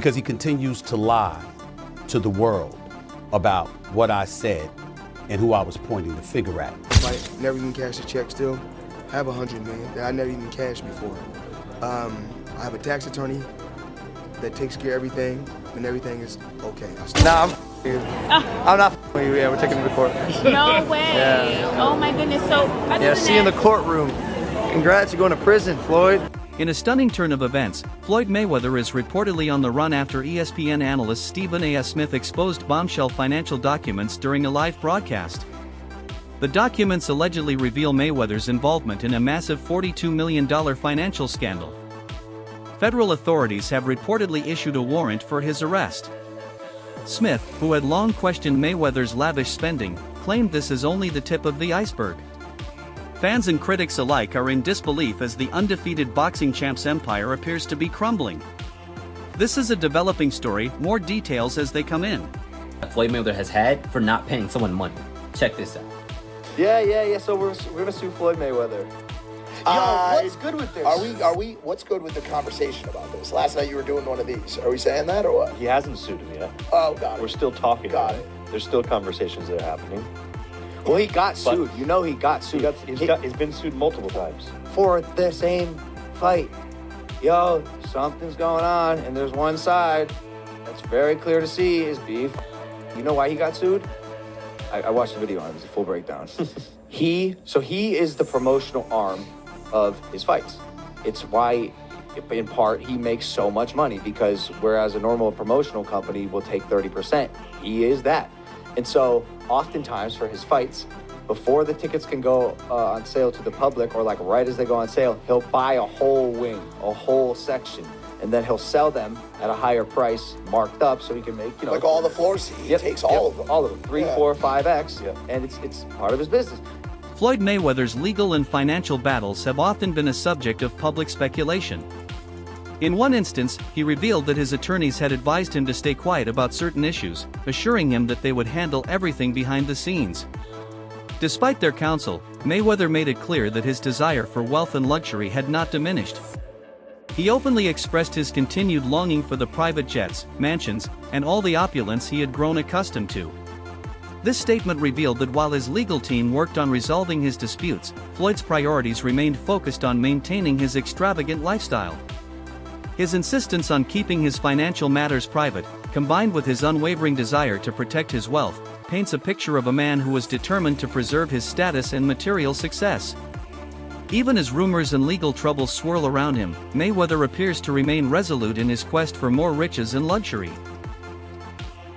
because he continues to lie to the world about what I said and who I was pointing the finger at. Like, never even cashed a check still. I have $100 million that I never even cashed before. I have a tax attorney that takes care of everything, and everything is okay. Nah, I'm not with you. Yeah, we're taking him to court. No way. Yeah. Oh my goodness. So, Yeah, see you in the courtroom. Congrats, you're going to prison, Floyd. In a stunning turn of events, Floyd Mayweather is reportedly on the run after ESPN analyst Stephen A. Smith exposed bombshell financial documents during a live broadcast. The documents allegedly reveal Mayweather's involvement in a massive $42 million financial scandal. Federal authorities have reportedly issued a warrant for his arrest. Smith, who had long questioned Mayweather's lavish spending, claimed this is only the tip of the iceberg. Fans and critics alike are in disbelief as the undefeated boxing champ's empire appears to be crumbling. This is a developing story, more details as they come in. Floyd Mayweather has had for not paying someone money. Check this out. Yeah. So we're gonna sue Floyd Mayweather. What's good with this? What's good with the conversation about this? Last night you were doing one of these. Are we saying that or what? He hasn't sued him yet. Oh, got it. We're still talking about it. There's still conversations that are happening. Well, he got sued. You know he got sued. He's been sued multiple times. For the same fight. Yo, something's going on, and there's one side that's very clear to see is beef. You know why he got sued? I watched the video on it. It's a full breakdown. He is the promotional arm of his fights. It's why, in part, he makes so much money, because whereas a normal promotional company will take 30%, he is that. And so oftentimes for his fights, before the tickets can go on sale to the public, or like right as they go on sale, he'll buy a whole wing, a whole section, and then he'll sell them at a higher price, marked up, so he can make, like all the floor seats. He takes all of them. All of them, 3, 4, 5x, and it's part of his business. Floyd Mayweather's legal and financial battles have often been a subject of public speculation. In one instance, he revealed that his attorneys had advised him to stay quiet about certain issues, assuring him that they would handle everything behind the scenes. Despite their counsel, Mayweather made it clear that his desire for wealth and luxury had not diminished. He openly expressed his continued longing for the private jets, mansions, and all the opulence he had grown accustomed to. This statement revealed that while his legal team worked on resolving his disputes, Floyd's priorities remained focused on maintaining his extravagant lifestyle. His insistence on keeping his financial matters private, combined with his unwavering desire to protect his wealth, paints a picture of a man who was determined to preserve his status and material success. Even as rumors and legal troubles swirl around him, Mayweather appears to remain resolute in his quest for more riches and luxury,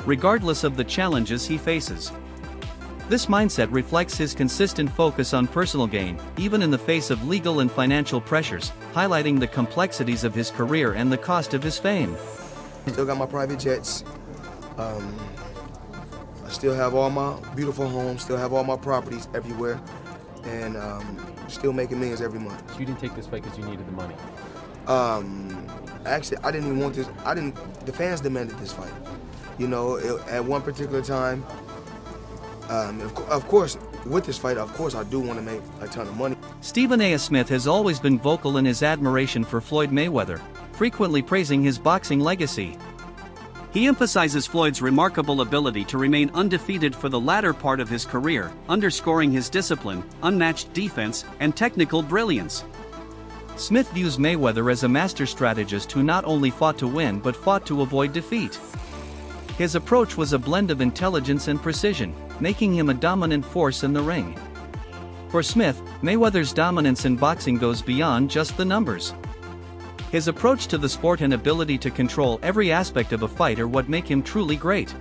regardless of the challenges he faces. This mindset reflects his consistent focus on personal gain, even in the face of legal and financial pressures, highlighting the complexities of his career and the cost of his fame. Still got my private jets. I still have all my beautiful homes, still have all my properties everywhere, and still making millions every month. So you didn't take this fight because you needed the money? Actually, I didn't even want this. The fans demanded this fight. You know, at one particular time, of course, with this fight, of course, I do want to make a ton of money. Stephen A. Smith has always been vocal in his admiration for Floyd Mayweather, frequently praising his boxing legacy. He emphasizes Floyd's remarkable ability to remain undefeated for the latter part of his career, underscoring his discipline, unmatched defense, and technical brilliance. Smith views Mayweather as a master strategist who not only fought to win but fought to avoid defeat. His approach was a blend of intelligence and precision, making him a dominant force in the ring. For Smith, Mayweather's dominance in boxing goes beyond just the numbers. His approach to the sport and ability to control every aspect of a fight are what make him truly great.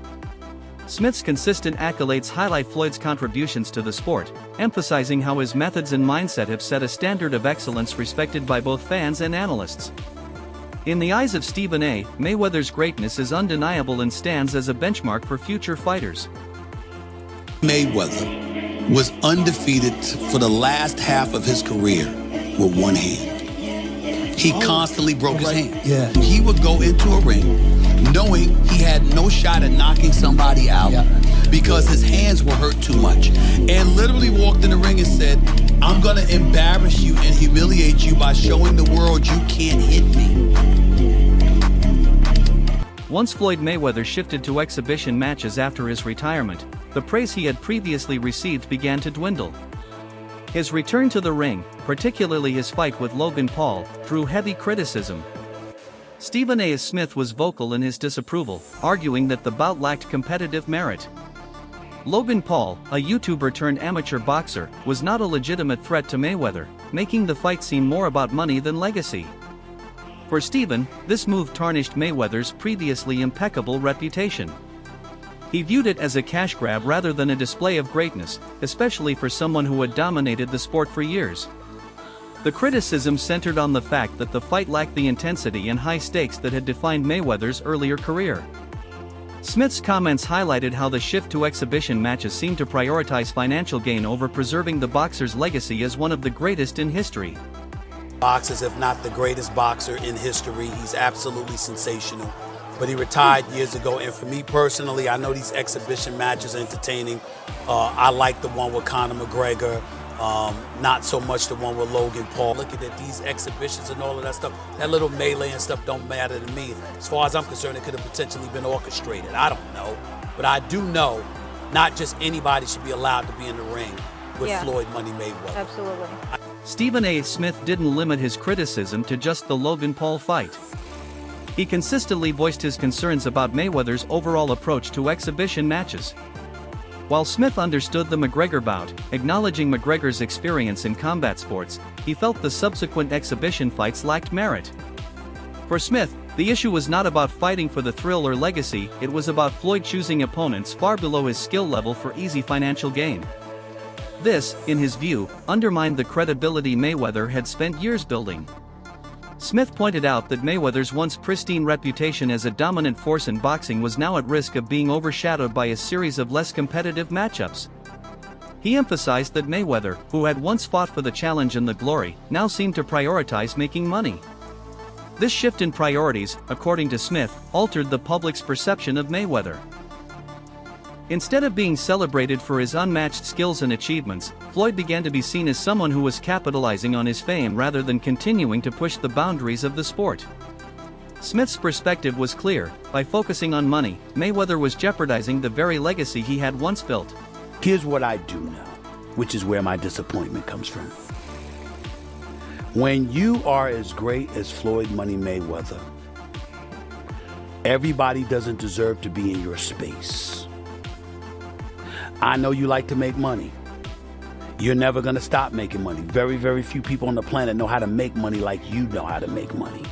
Smith's consistent accolades highlight Floyd's contributions to the sport, emphasizing how his methods and mindset have set a standard of excellence respected by both fans and analysts. In the eyes of Stephen A., Mayweather's greatness is undeniable and stands as a benchmark for future fighters. Mayweather was undefeated for the last half of his career with one hand. He constantly broke his hand. Yeah. He would go into a ring knowing he had no shot at knocking somebody out because his hands were hurt too much, and literally walked in the ring and said, "I'm gonna embarrass you and humiliate you by showing the world you can't hit me." Once Floyd Mayweather shifted to exhibition matches after his retirement, the praise he had previously received began to dwindle. His return to the ring, particularly his fight with Logan Paul, drew heavy criticism. Stephen A. Smith was vocal in his disapproval, arguing that the bout lacked competitive merit. Logan Paul, a YouTuber-turned-amateur boxer, was not a legitimate threat to Mayweather, making the fight seem more about money than legacy. For Stephen, this move tarnished Mayweather's previously impeccable reputation. He viewed it as a cash grab rather than a display of greatness, especially for someone who had dominated the sport for years. The criticism centered on the fact that the fight lacked the intensity and high stakes that had defined Mayweather's earlier career. Smith's comments highlighted how the shift to exhibition matches seemed to prioritize financial gain over preserving the boxer's legacy as one of the greatest in history. Boxers, if not the greatest boxer in history. He's absolutely sensational. But he retired years ago, and for me personally, I know these exhibition matches are entertaining. I like the one with Conor McGregor, not so much the one with Logan Paul. Looking at these exhibitions and all of that stuff, that little melee and stuff don't matter to me. As far as I'm concerned, it could have potentially been orchestrated. I don't know. But I do know not just anybody should be allowed to be in the ring with Floyd Money Mayweather. Absolutely. Stephen A. Smith didn't limit his criticism to just the Logan Paul fight. He consistently voiced his concerns about Mayweather's overall approach to exhibition matches. While Smith understood the McGregor bout, acknowledging McGregor's experience in combat sports, he felt the subsequent exhibition fights lacked merit. For Smith, the issue was not about fighting for the thrill or legacy, it was about Floyd choosing opponents far below his skill level for easy financial gain. This, in his view, undermined the credibility Mayweather had spent years building. Smith pointed out that Mayweather's once pristine reputation as a dominant force in boxing was now at risk of being overshadowed by a series of less competitive matchups. He emphasized that Mayweather, who had once fought for the challenge and the glory, now seemed to prioritize making money. This shift in priorities, according to Smith, altered the public's perception of Mayweather. Instead of being celebrated for his unmatched skills and achievements, Floyd began to be seen as someone who was capitalizing on his fame rather than continuing to push the boundaries of the sport. Smith's perspective was clear: by focusing on money, Mayweather was jeopardizing the very legacy he had once built. Here's what I do know, which is where my disappointment comes from. When you are as great as Floyd Money Mayweather, everybody doesn't deserve to be in your space. I know you like to make money. You're never gonna stop making money. Very, very few people on the planet know how to make money like you know how to make money.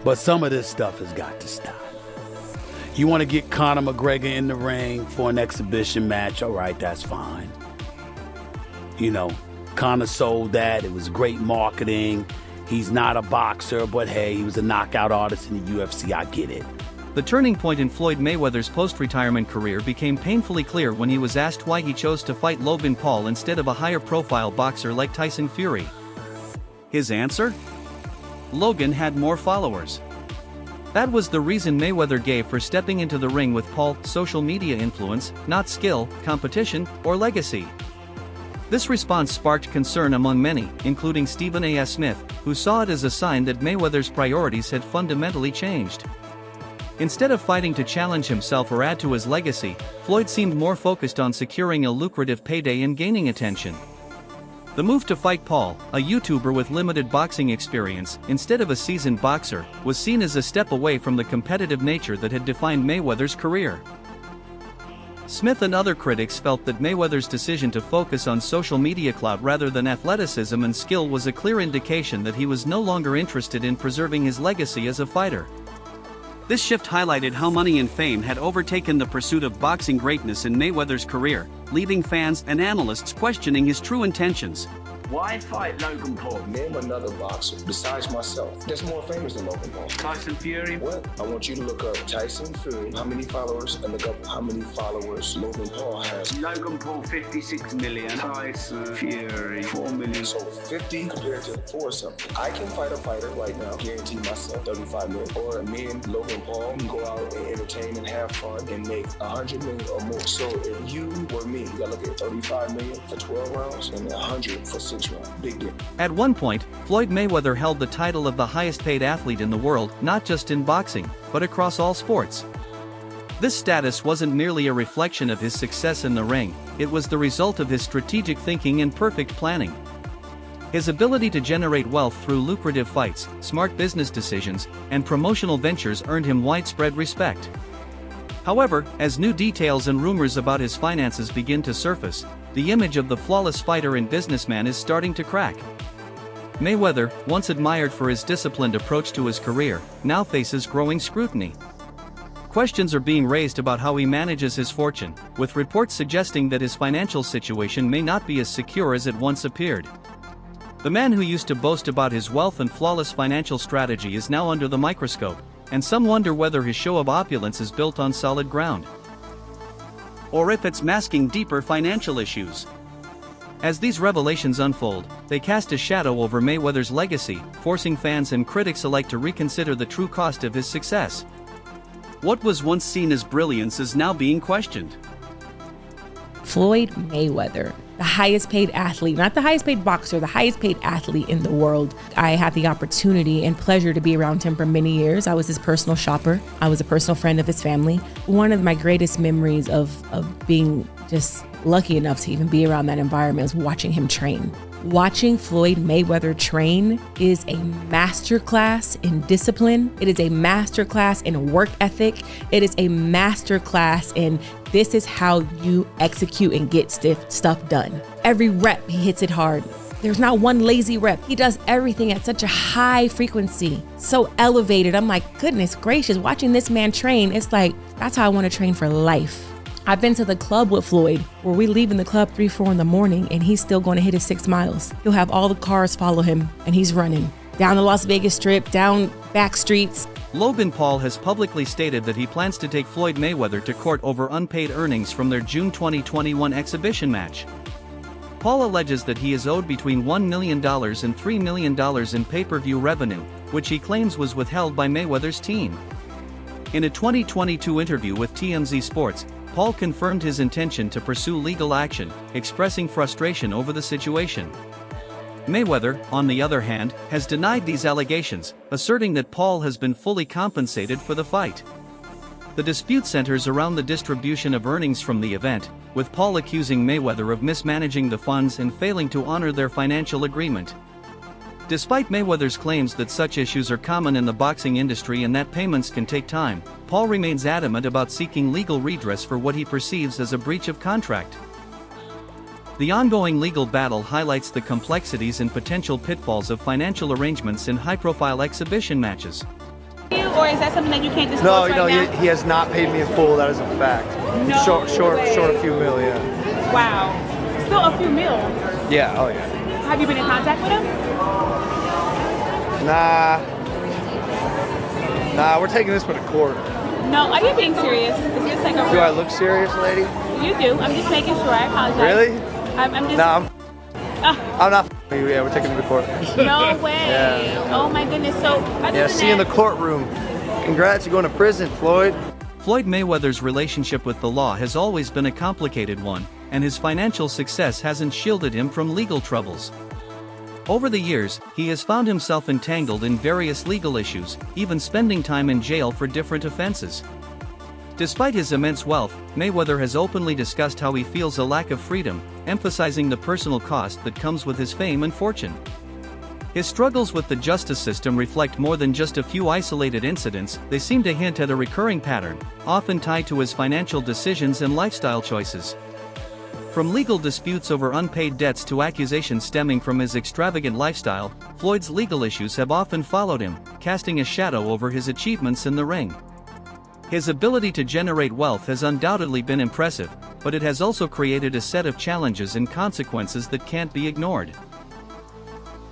But some of this stuff has got to stop. You wanna get Conor McGregor in the ring for an exhibition match, all right, that's fine. You know, Conor sold that, it was great marketing. He's not a boxer, but hey, he was a knockout artist in the UFC, I get it. The turning point in Floyd Mayweather's post-retirement career became painfully clear when he was asked why he chose to fight Logan Paul instead of a higher-profile boxer like Tyson Fury. His answer? Logan had more followers. That was the reason Mayweather gave for stepping into the ring with Paul: social media influence, not skill, competition, or legacy. This response sparked concern among many, including Stephen A. Smith, who saw it as a sign that Mayweather's priorities had fundamentally changed. Instead of fighting to challenge himself or add to his legacy, Floyd seemed more focused on securing a lucrative payday and gaining attention. The move to fight Paul, a YouTuber with limited boxing experience, instead of a seasoned boxer, was seen as a step away from the competitive nature that had defined Mayweather's career. Smith and other critics felt that Mayweather's decision to focus on social media clout rather than athleticism and skill was a clear indication that he was no longer interested in preserving his legacy as a fighter. This shift highlighted how money and fame had overtaken the pursuit of boxing greatness in Mayweather's career, leaving fans and analysts questioning his true intentions. Why fight Logan Paul? Name another boxer besides myself that's more famous than Logan Paul. Tyson Fury? What? I want you to look up Tyson Fury, how many followers, and look up how many followers Logan Paul has. Logan Paul 56 million, Tyson Fury 4 million. So 50 compared to 4 something. I can fight a fighter right now, guarantee myself 35 million. Or me and Logan Paul can go out and entertain and have fun and make 100 million or more. So if you were me, you gotta look at 35 million for 12 rounds and 100 for 6 which one. Big deal. At one point, Floyd Mayweather held the title of the highest-paid athlete in the world, not just in boxing, but across all sports. This status wasn't merely a reflection of his success in the ring, it was the result of his strategic thinking and perfect planning. His ability to generate wealth through lucrative fights, smart business decisions, and promotional ventures earned him widespread respect. However, as new details and rumors about his finances begin to surface, the image of the flawless fighter and businessman is starting to crack. Mayweather, once admired for his disciplined approach to his career, now faces growing scrutiny. Questions are being raised about how he manages his fortune, with reports suggesting that his financial situation may not be as secure as it once appeared. The man who used to boast about his wealth and flawless financial strategy is now under the microscope, and some wonder whether his show of opulence is built on solid ground, or if it's masking deeper financial issues. As these revelations unfold, they cast a shadow over Mayweather's legacy, forcing fans and critics alike to reconsider the true cost of his success. What was once seen as brilliance is now being questioned. Floyd Mayweather, the highest paid athlete, not the highest paid boxer, the highest paid athlete in the world. I had the opportunity and pleasure to be around him for many years. I was his personal shopper. I was a personal friend of his family. One of my greatest memories of being just lucky enough to even be around that environment was watching him train. Watching Floyd Mayweather train is a masterclass in discipline. It is a masterclass in work ethic. It is a masterclass in this is how you execute and get stuff done. Every rep, he hits it hard. There's not one lazy rep. He does everything at such a high frequency, so elevated. I'm like, goodness gracious, watching this man train, it's like, that's how I want to train for life. I've been to the club with Floyd where we leave in the club 3-4 in the morning and he's still going to hit his 6 miles. He'll have all the cars follow him and he's running down the Las Vegas Strip, down back streets. Logan Paul has publicly stated that he plans to take Floyd Mayweather to court over unpaid earnings from their June 2021 exhibition match. Paul alleges that he is owed between $1 million and $3 million in pay-per-view revenue, which he claims was withheld by Mayweather's team. In a 2022 interview with TMZ Sports, Paul confirmed his intention to pursue legal action, expressing frustration over the situation. Mayweather, on the other hand, has denied these allegations, asserting that Paul has been fully compensated for the fight. The dispute centers around the distribution of earnings from the event, with Paul accusing Mayweather of mismanaging the funds and failing to honor their financial agreement. Despite Mayweather's claims that such issues are common in the boxing industry and that payments can take time, Paul remains adamant about seeking legal redress for what he perceives as a breach of contract. The ongoing legal battle highlights the complexities and potential pitfalls of financial arrangements in high-profile exhibition matches. Or is that something that you can't disclose right now? He has not paid me in full, that is a fact. No short a few mil, yeah. Wow. Still a few mil? Yeah, oh yeah. Have you been in contact with him? Nah, we're taking this one to court. No, are you being serious? Is this like a Do I look serious, lady? You do. I'm just making sure. I apologize. Really? I'm just... Nah, I'm not f***ing you. Yeah, we're taking him to court. No way. Yeah. Oh my goodness. So, yeah, see you in the courtroom. Congrats, you're going to prison, Floyd. Floyd Mayweather's relationship with the law has always been a complicated one, and his financial success hasn't shielded him from legal troubles. Over the years, he has found himself entangled in various legal issues, even spending time in jail for different offenses. Despite his immense wealth, Mayweather has openly discussed how he feels a lack of freedom, emphasizing the personal cost that comes with his fame and fortune. His struggles with the justice system reflect more than just a few isolated incidents, they seem to hint at a recurring pattern, often tied to his financial decisions and lifestyle choices. From legal disputes over unpaid debts to accusations stemming from his extravagant lifestyle, Floyd's legal issues have often followed him, casting a shadow over his achievements in the ring. His ability to generate wealth has undoubtedly been impressive, but it has also created a set of challenges and consequences that can't be ignored.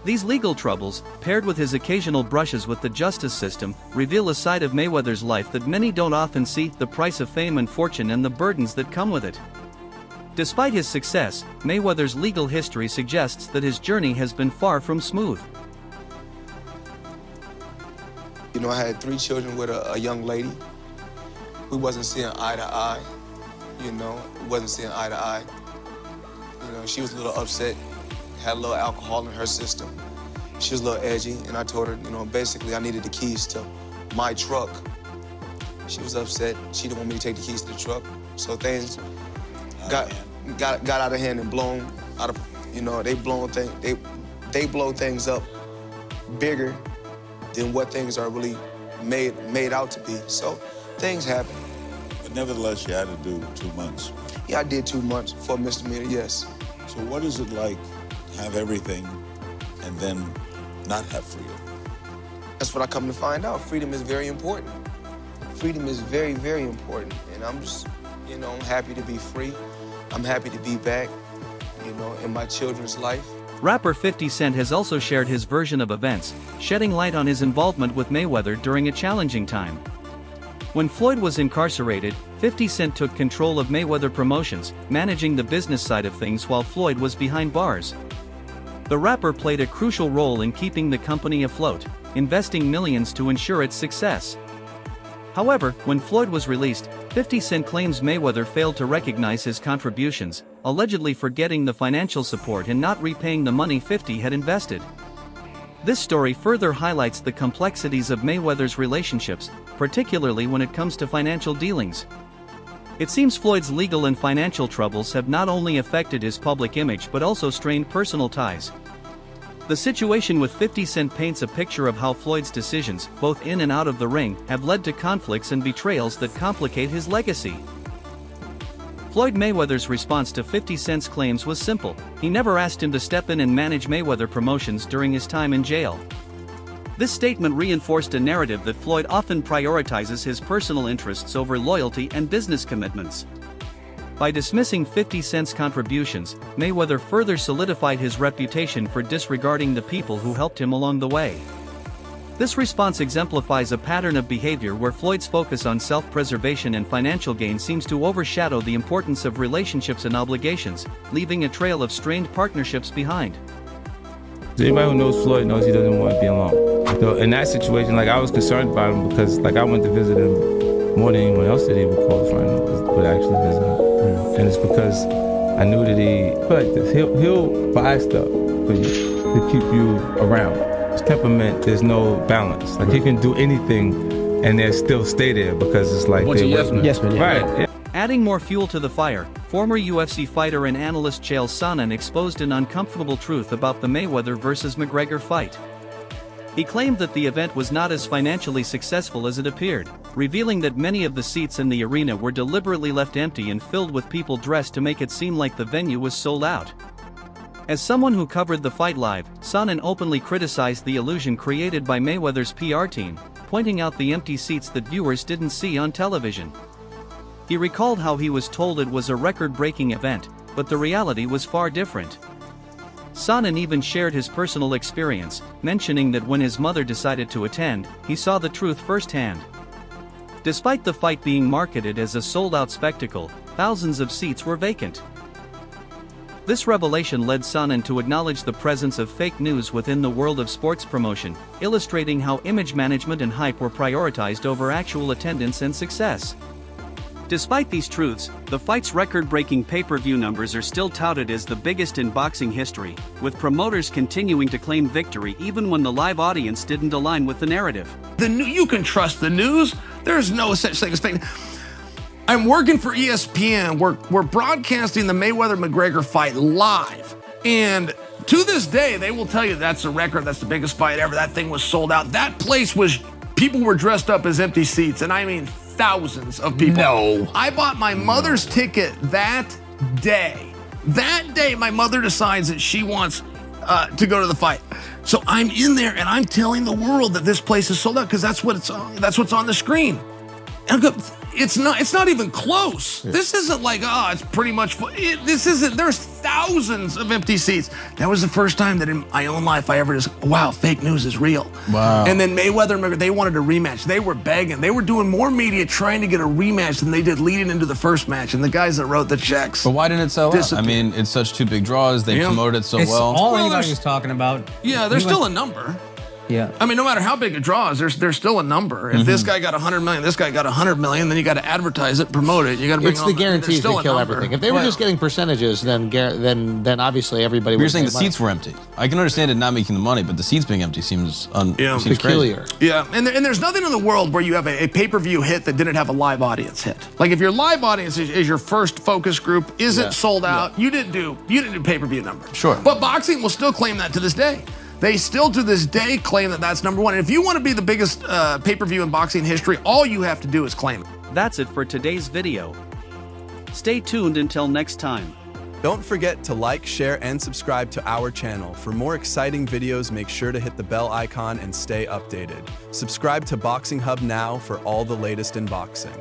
These legal troubles, paired with his occasional brushes with the justice system, reveal a side of Mayweather's life that many don't often see: the price of fame and fortune and the burdens that come with it. Despite his success, Mayweather's legal history suggests that his journey has been far from smooth. You know, I had 3 children with a young lady. We wasn't seeing eye to eye. You know, we wasn't seeing eye to eye. You know, she was a little upset had a little alcohol in her system. She was a little edgy, and I told her, you know, basically I needed the keys to my truck. She was upset. She didn't want me to take the keys to the truck. So things got out of hand and blown out of, you know, they blow things up bigger than what things are really made out to be. So things happen. But nevertheless, you had to do 2 months. Yeah, I did 2 months for a misdemeanor, yes. So what is it like to have everything and then not have freedom? That's what I come to find out. Freedom is very important. Freedom is very, very important. And I'm just, you know, happy to be free. I'm happy to be back, you know, in my children's life. Rapper 50 Cent has also shared his version of events, shedding light on his involvement with Mayweather during a challenging time. When Floyd was incarcerated, 50 Cent took control of Mayweather Promotions, managing the business side of things while Floyd was behind bars. The rapper played a crucial role in keeping the company afloat, investing millions to ensure its success. However, when Floyd was released, 50 Cent claims Mayweather failed to recognize his contributions, allegedly forgetting the financial support and not repaying the money 50 had invested. This story further highlights the complexities of Mayweather's relationships, particularly when it comes to financial dealings. It seems Floyd's legal and financial troubles have not only affected his public image but also strained personal ties. The situation with 50 Cent paints a picture of how Floyd's decisions, both in and out of the ring, have led to conflicts and betrayals that complicate his legacy. Floyd Mayweather's response to 50 Cent's claims was simple. He never asked him to step in and manage Mayweather Promotions during his time in jail. This statement reinforced a narrative that Floyd often prioritizes his personal interests over loyalty and business commitments. By dismissing 50 Cent's contributions, Mayweather further solidified his reputation for disregarding the people who helped him along the way. This response exemplifies a pattern of behavior where Floyd's focus on self-preservation and financial gain seems to overshadow the importance of relationships and obligations, leaving a trail of strained partnerships behind. Anybody who knows Floyd knows he doesn't want to be alone. So in that situation, like, I was concerned about him because, like, I went to visit him more than anyone else that he would call a friend would actually visit him. And it's because I knew that he, like this, he'll buy stuff for you to keep you around. His temperament, there's no balance. Like, he can do anything and they'll still stay there because it's like they're yes man. Right. Yeah. Adding more fuel to the fire, former UFC fighter and analyst Chael Sonnen exposed an uncomfortable truth about the Mayweather vs. McGregor fight. He claimed that the event was not as financially successful as it appeared, revealing that many of the seats in the arena were deliberately left empty and filled with people dressed to make it seem like the venue was sold out. As someone who covered the fight live, Sonnen openly criticized the illusion created by Mayweather's PR team, pointing out the empty seats that viewers didn't see on television. He recalled how he was told it was a record-breaking event, but the reality was far different. Sonnen even shared his personal experience, mentioning that when his mother decided to attend, he saw the truth firsthand. Despite the fight being marketed as a sold-out spectacle, thousands of seats were vacant. This revelation led Sonnen to acknowledge the presence of fake news within the world of sports promotion, illustrating how image management and hype were prioritized over actual attendance and success. Despite these truths, the fight's record-breaking pay-per-view numbers are still touted as the biggest in boxing history, with promoters continuing to claim victory even when the live audience didn't align with the narrative. You can trust the news. There's no such thing as fake. I'm working for ESPN. We're broadcasting the Mayweather-McGregor fight live. And to this day, they will tell you that's a record, that's the biggest fight ever, that thing was sold out. That place was, people were dressed up as empty seats, and I mean thousands of people. No. I bought my mother's ticket that day. That day, my mother decides that she wants to go to the fight. So I'm in there and I'm telling the world that this place is sold out because that's what's on the screen. And I go, it's not even close. Yeah. This isn't like, it's pretty much full. This isn't, there's thousands of empty seats. That was the first time that in my own life I ever just, wow, fake news is real. Wow. And then Mayweather, they wanted a rematch. They were begging. They were doing more media trying to get a rematch than they did leading into the first match. And the guys that wrote the checks. But why didn't it sell out? I mean, it's such two big draws. They promoted it so well. All anybody was talking about. Yeah, there's still a number. Yeah. I mean, no matter how big a draw is, there's still a number. If this guy got 100 million, this guy got 100 million, then you got to advertise it, promote it. You got to bring It's the guarantees that kill everything. If they were just getting percentages, then obviously everybody would. You're saying the seats were empty. I can understand it not making the money, but the seats being empty seems peculiar. Crazy. Yeah, and there's nothing in the world where you have a pay-per-view hit that didn't have a live audience hit. Like if your live audience is your first focus group, isn't sold out, you didn't do pay-per-view numbers. Sure. But boxing will still claim that to this day. They still to this day claim that that's number one. And if you want to be the biggest pay-per-view in boxing history, all you have to do is claim it. That's it for today's video. Stay tuned until next time. Don't forget to like, share, and subscribe to our channel. For more exciting videos, make sure to hit the bell icon and stay updated. Subscribe to Boxing Hub now for all the latest in boxing.